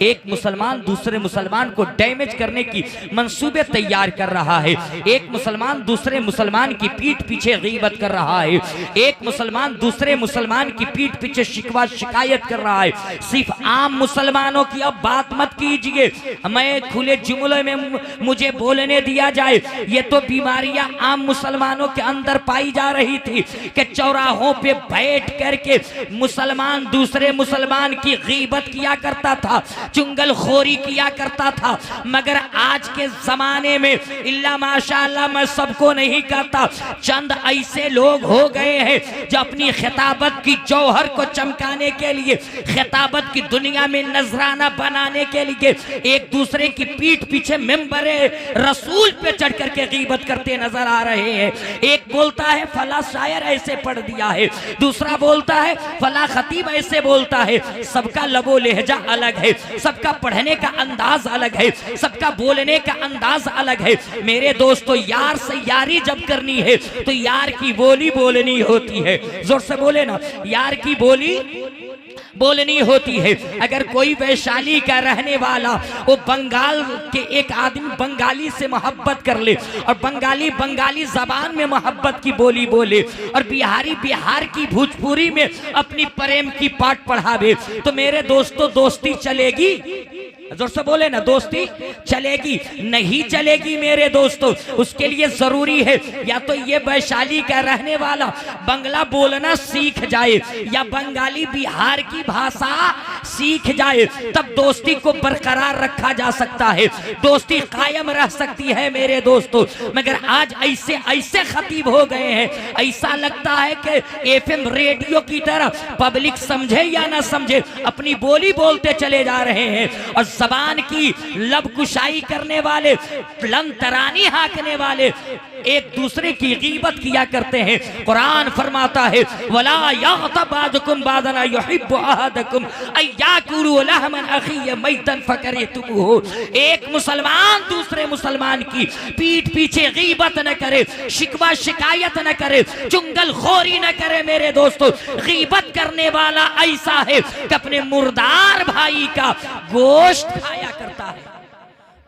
एक मुसलमान दूसरे मुसलमान को डैमेज करने की मंसूबे तैयार कर रहा है, एक मुसलमान दूसरे मुसलमान की पीठ पीछे गीबत कर रहा है, एक मुसलमान दूसरे मुसलमान की पीठ पीछे शिकवा शिकायत कर रहा है। सिर्फ आम मुसलमानों की अब बात मत कीजिए, मैं खुले जुमले में मुझे बोलने दिया जाए। ये तो बीमारियां आम मुसलमानों के अंदर पाई जा रही थी कि चौराहों पे बैठ करके मुसलमान दूसरे मुसलमान की गीबत किया करता था, चुंगलखोरी किया करता था। मगर आज के जमाने में इल्ला माशाअल्लाह, मैं सबको नहीं कहता, चंद ऐसे लोग हो गए हैं जो अपनी खिताबत की जौहर को चमकाने के लिए, खिताबत की दुनिया में नजराना बनाने के लिए एक दूसरे की पीठ पीछे मिंबरे रसूल पे चढ़ करके गीबत करते नजर आ रहे हैं। एक बोलता है फला शायर ऐसे पढ़ दिया है, दूसरा बोलता है फला खतीब ऐसे बोलता है। सबका लबो लहजा अलग है, सबका पढ़ने का अंदाज अलग है, सबका बोलने का अंदाज अलग है। मेरे दोस्तों, यार से यारी जब करनी है तो यार की बोली बोलनी होती है। जोर से बोले ना, यार की बोली बोलनी होती है। अगर कोई वैशाली का रहने वाला वो बंगाल के एक आदमी बंगाली से मोहब्बत कर ले और बंगाली बंगाली जबान में मोहब्बत की बोली बोले और बिहारी बिहार की भोजपुरी में अपनी प्रेम की पाठ पढ़ावे, तो मेरे दोस्तों दोस्ती चलेगी? जोर से बोले ना, दोस्ती चलेगी? नहीं चलेगी मेरे दोस्तों। उसके लिए जरूरी है या तो ये वैशाली का रहने वाला बंगला बोलना सीख जाए या बंगाली बिहार की भाषा सीख जाए, तब दोस्ती को बरकरार रखा जा सकता है, दोस्ती कायम रह सकती है मेरे दोस्तों। मगर आज ऐसे ऐसे खतीब हो गए हैं, ऐसा लगता है कि एफएम रेडियो की तरह पब्लिक समझे या ना समझे अपनी बोली बोलते चले जा रहे हैं और जबान की लबकुशाई करने वाले, लंतरानी हाकने वाले एक दूसरे की गीबत किया करते हैं। कुरान फरमाता है वला यग़तब बादुकुम बादन युहिब्बु अहदकुम अय्याकुलु लहमन अखी मैतन फकरितुमूहु। एक मुसलमान दूसरे मुसलमान की पीठ पीछे गीबत न करे, शिकवा शिकायत न करे, चुंगलखोरी न करे। मेरे दोस्तों, गीबत करने वाला ऐसा है कि अपने मुर्दार भाई का गोश्त खाया करता है।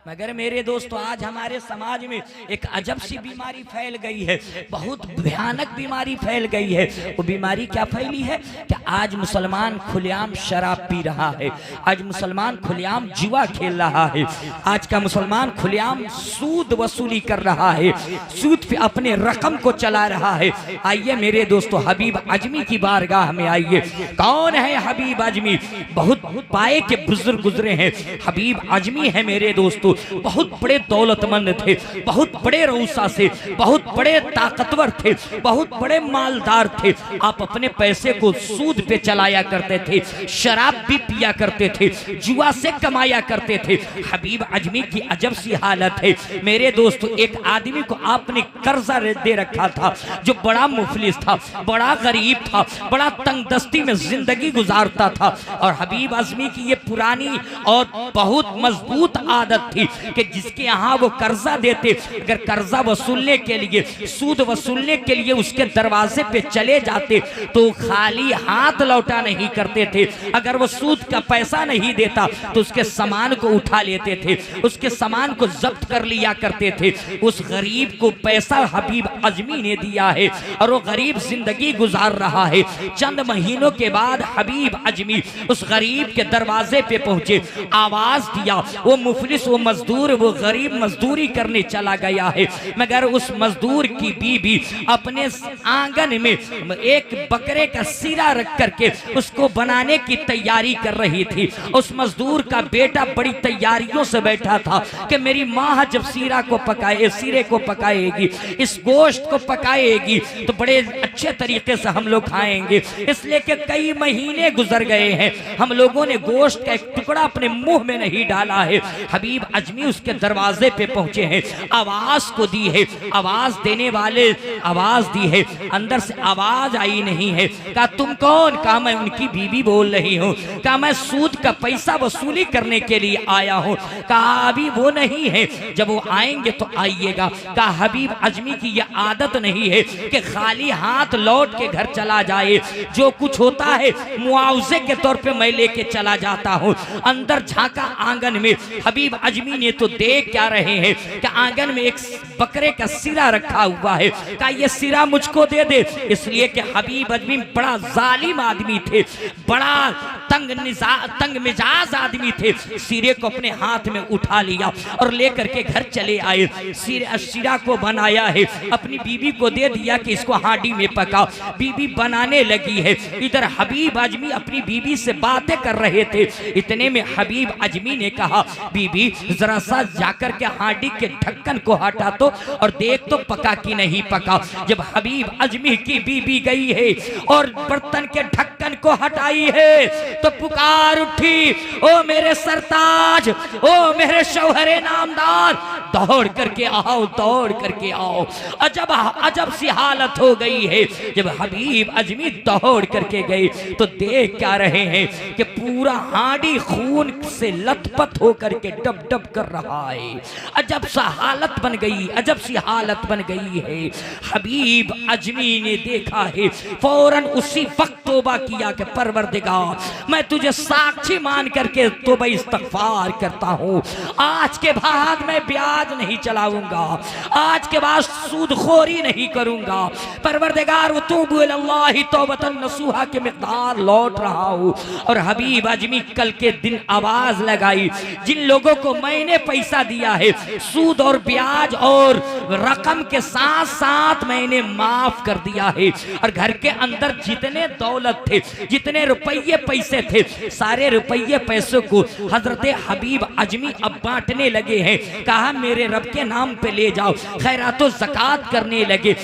मगर मेरे दोस्तों, आज हमारे समाज में एक अजब सी बीमारी फैल गई है, बहुत भयानक बीमारी फैल गई है। वो बीमारी क्या फैली है कि आज मुसलमान खुलेआम शराब पी रहा है, आज मुसलमान खुलेआम जुआ खेल रहा है, आज का मुसलमान खुलेआम सूद वसूली कर रहा है, सूद पे अपने रकम को चला रहा है। आइए मेरे दोस्तों, हबीब आजमी की बारगाह में आइए। कौन है हबीब आजमी? बहुत पाए के बुजुर्ग गुजरे हैं। हबीब आजमी है मेरे दोस्तों, बहुत बड़े दौलतमंद थे, बहुत बड़े रऊसा से, बहुत बड़े ताकतवर थे, बहुत बड़े मालदार थे। आप अपने पैसे को सूद पे चलाया करते थे, शराब भी पिया करते थे, जुआ से कमाया करते थे। हबीब आजमी की अजब सी हालत है मेरे दोस्तों। एक आदमी को आपने कर्जा दे रखा था जो बड़ा मुफलिस था, बड़ा गरीब था, बड़ा तंगदस्ती में जिंदगी गुजारता था। और हबीब आजमी की ये पुरानी और बहुत मजबूत आदत थी कि जिसके यहाँ वो कर्जा देते, अगर कर्जा वसूलने के लिए, सूद वसूलने के लिए उसके दरवाजे पे चले जाते तो खाली हाथ लौटा नहीं करते थे। अगर वो सूद का पैसा नहीं देता तो उसके सामान को उठा लेते थे, उसके सामान को जब्त कर लिया करते थे। उस गरीब को पैसा हबीब आजमी ने दिया है और वो गरीब जिंदगी गुजार रहा है। चंद महीनों के बाद हबीब आजमी उस गरीब के दरवाजे पे पहुंचे, आवाज दिया। वो मुफलिस, वो मजदूर, वो गरीब मजदूरी करने चला गया है, मगर उस मजदूर की बीबी अपने आंगन में एक बकरे का सिरा रख करके उसको बनाने की तैयारी कर रही थी। उस मजदूर का बेटा बड़ी तैयारियों से बैठा था कि मेरी माँ जब सिरे को पकाएगी, इस गोश्त को पकाएगी तो बड़े अच्छे तरीके से हम लोग खाएंगे। इसलिए कि कई महीने गुजर गए हैं, हम लोगों ने गोश्त का एक टुकड़ा अपने मुंह में नहीं डाला है। हबीब आजमी अजमी उसके दरवाजे पे पहुंचे हैं, आवाज को दी है, आवाज देने वाले आवाज दी है, अंदर से आवाज आई नहीं है। कहा तुम कौन? कहा मैं उनकी बीवी बोल रही हूँ। कहा मैं सूद का पैसा वसूली करने के लिए आया हूँ। कहा अभी वो नहीं है, जब वो आएंगे तो आइएगा। कहा हबीब अजमी की यह आदत नहीं है कि खाली हाथ लौट के घर चला जाए, जो कुछ होता है मुआवजे के तौर पे मैं लेके चला जाता हूँ। अंदर झांका आंगन में, हबीब अजमी ने तो देख क्या रहे हैं कि आंगन में एक बकरे का सिरा रखा हुआ है। कहा ये सिरा मुझको दे दे, इसलिए कि हबीब अजमी बड़ा जालिम आदमी थे, बड़ा तंग मिजाज आदमी थे। सिरे को अपने हाथ में उठा लिया और लेकर के घर चले आए। सिरा को बनाया है, अपनी बीबी को दे दिया कि इसको हांडी में पकाओ। बीबी बनाने लगी है, इधर हबीब अजमी अपनी बीबी से बातें कर रहे थे। इतने में हबीब अजमी ने कहा बीबी जरा सा जाकर के हांडी के ढक्कन को हटा तो और देख तो पका कि नहीं पका। जब हबीब अजमी की बीबी गई है और बर्तन के ढक्कन को हटाई है तो पुकार उठी, ओ मेरे सरताज, ओ मेरे शौहरे नामदार, दौड़ करके आओ, दौड़ करके आओ। अजब सी हालत हो गई है। जब हबीब अजमी दौड़ करके गए तो देख क्या रहे हैं कि पूरा हांडी खून से लथपथ होकर के डब डब कर रहा है। अजब सा हालत बन गई, अजब सी हालत बन गई है। हबीब अजमी ने देखा है, फौरन उसी वक्त तौबा किया कि परवरदिगार मैं तुझे साक्षी मान करके तौबा इस्तगफार करता हूँ। आज के बाद मैं ब्याज नहीं चलाऊंगा, आज के बाद सूदखोरी नहीं करूंगा। परवरदिगार वतूबु इलल्लाहि तौबतन नसूहा के मिक़दार लौट रहा हूँ। और हबीब अजमी कल के दिन आवाज लगाई, जिन लोगों को मैंने पैसा दिया है सूद और ब्याज और रकम के साथ साथ मैंने माफ कर दिया है। और घर के अंदर जितने दौलत थे, जितने रुपये पैसे थे, सारे रुपये पैसों को हजरत हबीब अजमी अब बांटने लगे हैं। कहा मेरे रब के नाम पे ले जाओ, खैरात ज़कात करने लगे।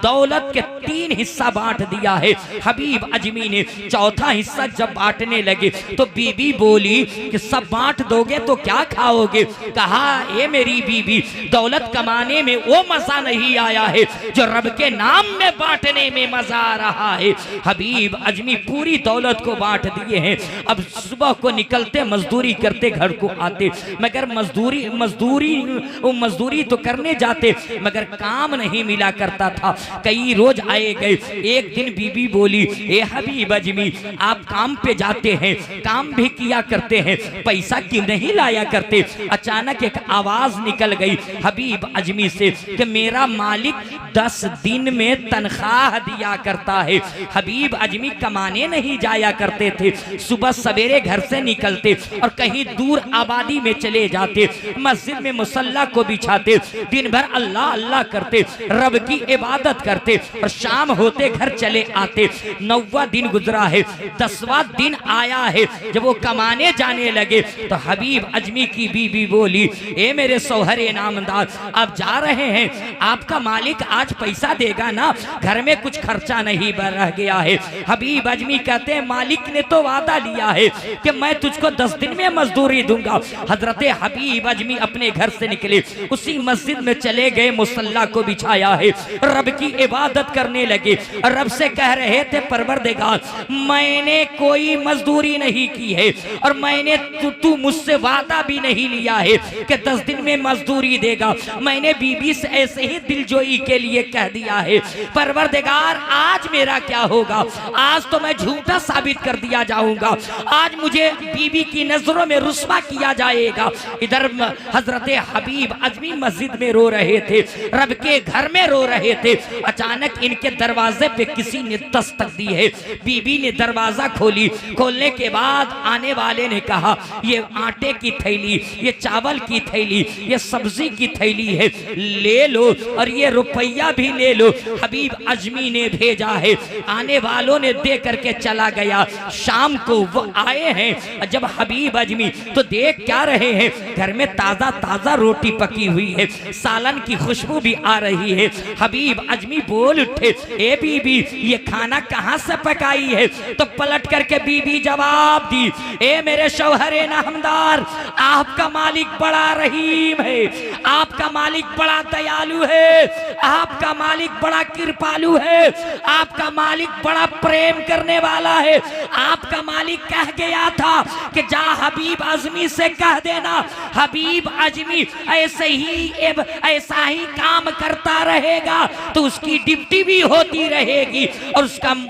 दौलत के 3 हिस्सा बांट दिया है हबीब अजमी ने। चौथा हिस्सा जब बांटने लगे तो बीबी बोली कि सब बांट दोगे तो क्या खाओगे? कहा ये मेरी बीबी, दौलत कमाने में वो मजा नहीं आया है जो रब के नाम में बांटने में मजा आ रहा है। हबीब अजमी पूरी दौलत को बांट दिए हैं। अब सुबह को निकलते मजदूरी करते घर को आते, मगर मजदूरी तो करने जाते मगर काम नहीं मिला करता था। कई रोज आए गए। एक दिन बीबी बोली, ए हबीब अजमी आप काम पे जाते हैं, काम भी किया करते हैं, पैसा क्यों नहीं लाया करते? अचानक एक आवाज निकल गई हबीब अजमी से कि मेरा मालिक 10 दिन में तनख्वाह दिया करता है। हबीब अजमी कमाने नहीं जाया करते थे, सुबह सवेरे घर से निकलते और कहीं दूर आबादी में चले जाते, मस्जिद में मुसल्ला को बिछाते, दिन भर अल्लाह अल्लाह करते, रब की इबादत करते और शाम होते घर चले आते। 9वां दिन गुजरा है, 10वां दिन आया है। जब वो कमाने जाने लगे तो हबीब अजमी की बीबी बोली, ए मेरे शौहरे नामदार आप जा रहे हैं, आपका मालिक आज पैसा देगा ना, घर में कुछ खर्चा नहीं रह गया है। हबीब अजमी कहते हैं मालिक ने तो वादा लिया है कि मैं तुझको 10 दिन में मजदूरी दूंगा। हजरत हबीब अजमी अपने घर से निकले, उसी मस्जिद में चले गए, मुसल्ला को बिछाया है, रब की इबादत करने लगे। रब से कह रहे थे परवरदिगार मैंने कोई मजदूरी नहीं की है और मैंने तू मुझसे वादा भी नहीं लिया है कि 10 दिन में मजदूरी देगा। मैंने बीबी से ऐसे ही दिलजोई के लिए कह दिया है। परवरदिगार आज मेरा क्या होगा? आज तो मैं झूठा साबित कर दिया जाऊंगा, आज मुझे बीबी की नजरों में रुस्वा किया जाएगा। इधर हजरत हबीब अजमी मस्जिद में रो रहे थे, रब के घर में रो रहे थे। अचानक इनके दरवाजे पे किसी ने दस्तक दी है। बीबी ने दरवाजा खोली, खोलने के बाद आने वाले ने कहा ये आटे की थैली, ये चावल की थैली, ये सब्जी की थैली है, ले लो और ये रुपया भी ले लो, हबीब अजमी ने भेजा है। आने वालों ने दे करके चला गया। शाम को वो आए हैं, जब हबीब अजमी तो देख क्या रहे हैं, घर में ताजा ताजा ताजा रोटी पकी हुई है, सालन की खुशबू भी आ रही है। हबीब अजमी बोल उठे, ए बीबी ये खाना कहाँ से पकाई है? तो पलट करके बीबी जवाब दी, ए मेरे शौहरे नामदार, आपका मालिक बड़ा रहीम है, आपका मालिक बड़ा दयालु है, आपका मालिक बड़ा कृपालु है, आपका मालिक बड़ा प्रेम करने वाला है। आपका मालिक कह गया था कि जा हबीब अजमी से कह देना, हबीब अजमी ऐसा ही काम करता रहेगा तो उसकी ड्यूटी भी होती रहेगी और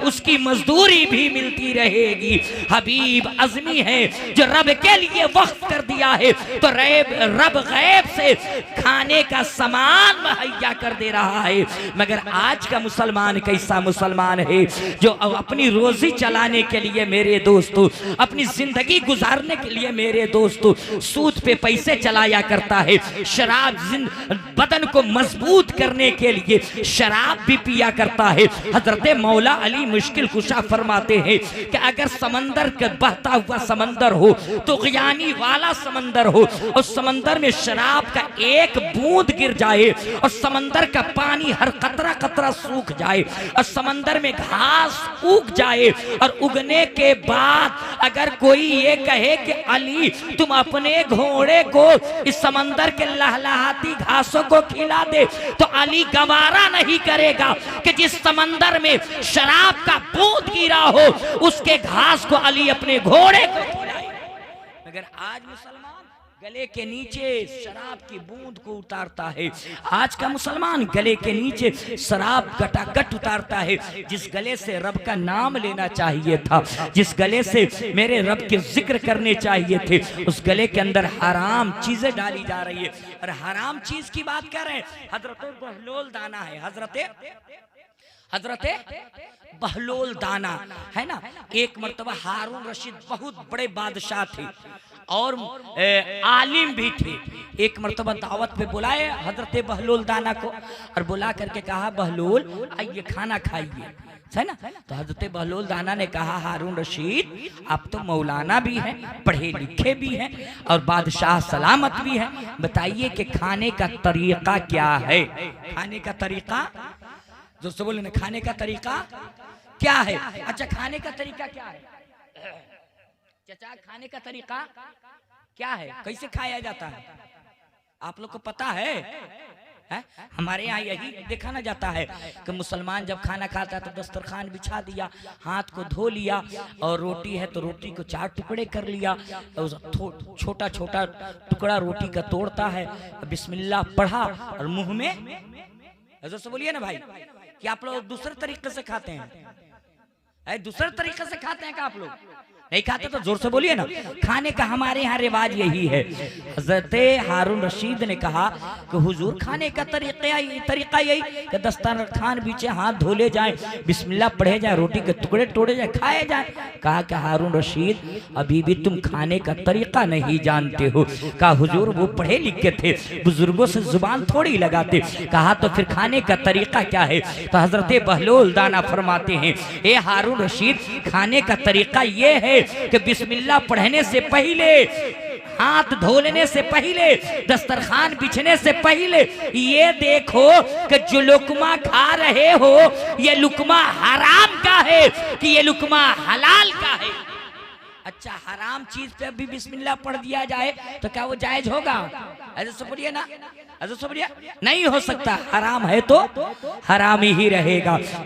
उसकी मजदूरी भी मिलती रहेगी। हबीब अजमी है जो रब के लिए वक्फ कर दिया है, तो रब गैब से खाने का सामान मुहैया कर दे रहा है। मगर आज का मुसलमान कैसा मुसलमान है जो अपनी रोजी चलाने के लिए मेरे दोस्तों, अपनी जिंदगी गुजारने के लिए मेरे दोस्तों सूद पे पैसे चलाया करता है। शराब बदन को मजबूत करने के लिए शराब भी पिया करता है। हजरत मौला अली मुश्किल कुशा फरमाते हैं कि अगर समंदर का बहता हुआ समंदर हो तो गियानी वाला समंदर हो और समंदर में शराब का एक बूंद गिर जाए और समंदर का पानी हर कतरा कतरा सूख जाए और समंदर में घास उग जाए और उगने के बाद अगर कोई ये कहे कि अली तुम अपने घोड़े को इस समंदर के लहलहाती घासों को खिला दे, तो अली गवारा नहीं करेगा कि जिस समंदर में शराब का बूंद गिरा हो उसके घास को अली अपने घोड़े को खिलाए। मगर आज मुसलमान गले के नीचे शराब की बूंद को उतारता है। आज का मुसलमान गले के नीचे शराब गटागट उतारता है। जिस गले से रब का नाम लेना चाहिए था, जिस गले से मेरे रब के जिक्र करने चाहिए थे, उस गले के अंदर हराम चीजें डाली जा रही है। और हराम चीज की बात कर रहे हैं, हजरत बहलोल दाना है, हजरत बहलोल दाना है ना। एक मर्तबा हारून रशीद बहुत बड़े बादशाह थे और आलिम भी थे। एक मर्तबा दावत पे बुलाए हजरत बहलोल दाना को और बुला करके कहा, बहलोल आइए खाना खाइए, है ना। तो हजरत बहलोल दाना ने कहा, हारून रशीद आप तो मौलाना भी हैं, पढ़े लिखे भी हैं और बादशाह सलामत भी हैं, बताइए कि खाने का तरीका क्या है? खाने का तरीका जो सब बोले ना, खाने का तरीका क्या है? अच्छा खाने का तरीका क्या है चाचा? खाने का तरीका क्या है? कैसे खाया जाता है? आप लोग को पता है? हमारे यहाँ यही देखा ना जाता है कि मुसलमान जब खाना खाता है तो दस्तरखान बिछा दिया, हाथ को धो लिया और रोटी है तो रोटी को 4 टुकड़े कर लिया, छोटा छोटा टुकड़ा रोटी का तोड़ता है, बिस्मिल्लाह पढ़ा और मुंह में, ऐसा से बोलिए ना भाई कि आप लोग दूसरे तरीके से खाते हैं? दूसरे तरीके से खाते हैं क्या आप लोग? नहीं खाते तो जोर से बोलिए ना। खाने का हमारे यहाँ रिवाज यही है। हजरत हारून रशीद ने कहा कि हुजूर खाने का तरीका यही कि दस्तरखान बीचे हाथ धोले जाए, बिस्मिल्लाह पढ़े जाए, रोटी के टुकड़े तोड़े जाए, खाए जाए। कहा कि हारून रशीद अभी भी तुम खाने का तरीका नहीं जानते हो। कहा हुजूर वो पढ़े लिखे थे, बुजुर्गों से जुबान थोड़ी लगाते। कहा तो फिर खाने का तरीका क्या है? तो हजरत बहलोल दाना फरमाते हैं, ए हारून रशीद खाने का तरीका ये है कि बिस्मिल्लाह पढ़ने से पहले, हाथ धोने से पहले, दस्तरखान बिछने से पहले ये देखो कि जो लुकमा खा रहे हो ये लुकमा हराम का है कि ये लुकमा हलाल का है। अच्छा हराम चीज पे अभी बिस्मिल्लाह पढ़ दिया जाए तो क्या वो जायज होगा? ऐसे समझिए ना, ऐसे समझिए नहीं हो सकता। हराम है तो हराम ही रहेगा।